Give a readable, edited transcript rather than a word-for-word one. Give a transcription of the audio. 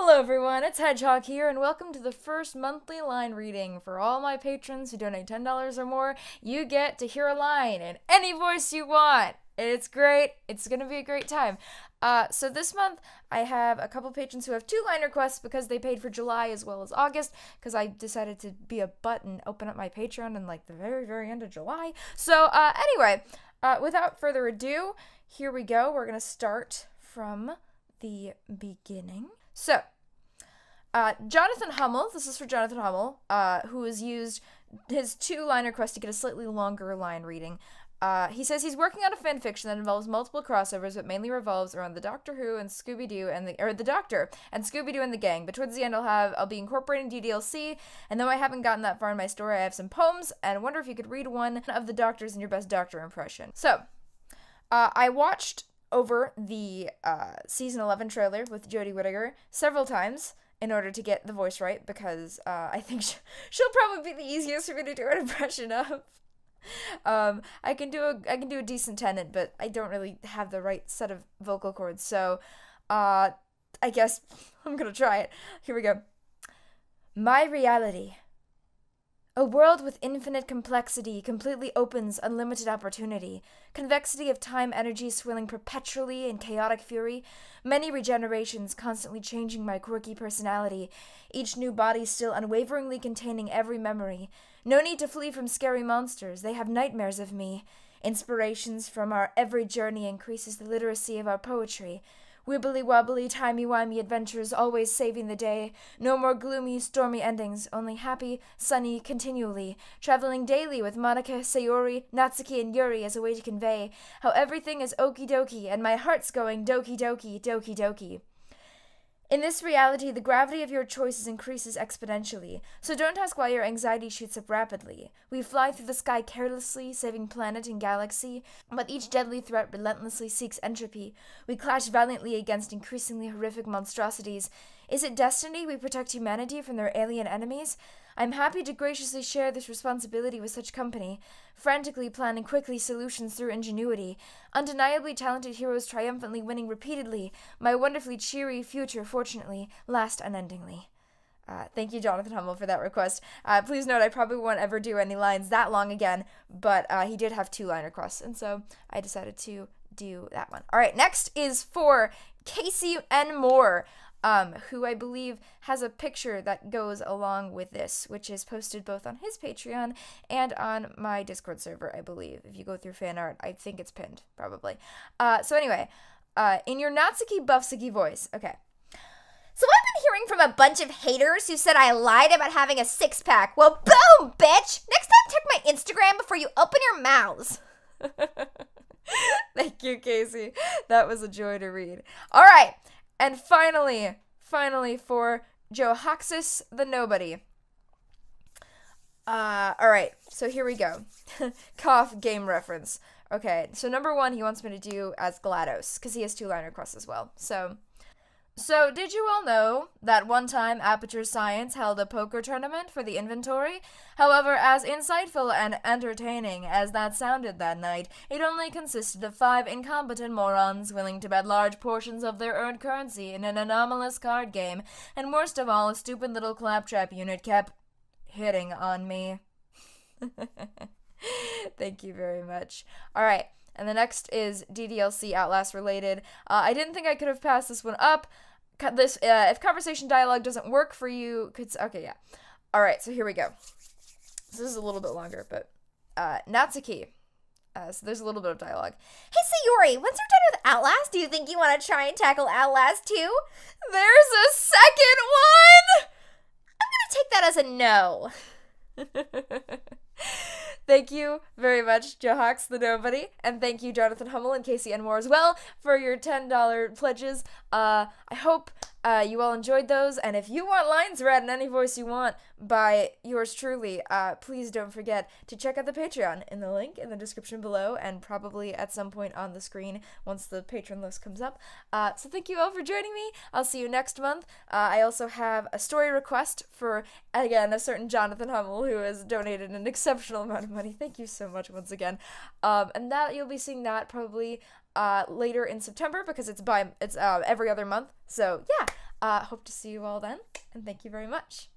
Hello everyone, it's Hedgehog here, and welcome to the first monthly line reading. For all my patrons who donate $10 or more, you get to hear a line in any voice you want. It's great. It's gonna be a great time. So this month, I have a couple patrons who have 2 line requests because they paid for July as well as August, because I decided to be a butt and open up my Patreon in like the very, very end of July. So anyway, without further ado, here we go. We're gonna start from the beginning. So, Jonathan Hummel, this is for Jonathan Hummel, who has used his 2 line request to get a slightly longer line reading. He says he's working on a fanfiction that involves multiple crossovers, but mainly revolves around the Doctor Who and Scooby-Doo and the Doctor and Scooby-Doo and the gang. But towards the end, I'll be incorporating DDLC, and though I haven't gotten that far in my story, I have some poems, and I wonder if you could read one of the Doctors in your best Doctor impression. So, I watched over the season 11 trailer with Jodie Whittaker several times in order to get the voice right, because I think she'll probably be the easiest for me to do an impression of. I can do a decent Tennant, but I don't really have the right set of vocal cords, so I guess I'm gonna try it. Here we go. My reality. A world with infinite complexity completely opens unlimited opportunity. Convexity of time energy swirling perpetually in chaotic fury. Many regenerations constantly changing my quirky personality. Each new body still unwaveringly containing every memory. No need to flee from scary monsters. They have nightmares of me. Inspirations from our every journey increases the literacy of our poetry. Wibbly-wobbly, timey-wimey adventures always saving the day. No more gloomy, stormy endings, only happy, sunny, continually. Traveling daily with Monica, Sayori, Natsuki, and Yuri as a way to convey how everything is okie dokie and my heart's going dokie dokie, dokie dokie. In this reality, the gravity of your choices increases exponentially, so don't ask why your anxiety shoots up rapidly. We fly through the sky carelessly, saving planet and galaxy, but each deadly threat relentlessly seeks entropy. We clash valiantly against increasingly horrific monstrosities. Is it destiny we protect humanity from their alien enemies? I'm happy to graciously share this responsibility with such company, frantically planning quickly solutions through ingenuity, undeniably talented heroes triumphantly winning repeatedly, my wonderfully cheery future, fortunately, last unendingly. Thank you, Jonathan Hummel, for that request. Please note I probably won't ever do any lines that long again, but he did have 2 line requests, and so I decided to do that one. All right, next is for Casey N. Moore, who I believe has a picture that goes along with this, which is posted both on his Patreon and on my Discord server, I believe. If you go through fan art, I think it's pinned, probably. So anyway, in your Natsuki Buffsiki voice, okay. So I've been hearing from a bunch of haters who said I lied about having a 6-pack. Well, boom, bitch! Next time check my Instagram before you open your mouths. Thank you, Casey. That was a joy to read. All right. And finally for Johaxis the Nobody. Alright, so here we go. Cough game reference. Okay, so number 1 he wants me to do as GLaDOS, because he has 2 line requests as well. So did you all know that one time Aperture Science held a poker tournament for the inventory? However, as insightful and entertaining as that sounded that night, it only consisted of 5 incompetent morons willing to bet large portions of their earned currency in an anomalous card game, and worst of all, a stupid little claptrap unit kept hitting on me. Thank you very much. Alright. And the next is DDLC Outlast related. I didn't think I could have passed this one up. If conversation dialogue doesn't work for you, okay, yeah. All right, so here we go. So this is a little bit longer, but Natsuki. So there's a little bit of dialogue. Hey, Sayori, once you're done with Outlast, do you think you want to try and tackle Outlast too? There's a second one! I'm gonna take that as a no. Thank you very much, Johax the Nobody, and thank you, Jonathan Hummel and Casey N. Moore as well, for your $10 pledges. I hope you all enjoyed those, and if you want lines read in any voice you want by yours truly, please don't forget to check out the Patreon in the link in the description below, and probably at some point on the screen once the patron list comes up. So thank you all for joining me. I'll see you next month. I also have a story request for, again, a certain Jonathan Hummel who has donated an exceptional amount of money. Thank you so much once again. And that you'll be seeing that probably later in September, because it's every other month. So yeah, Hope to see you all then, and thank you very much.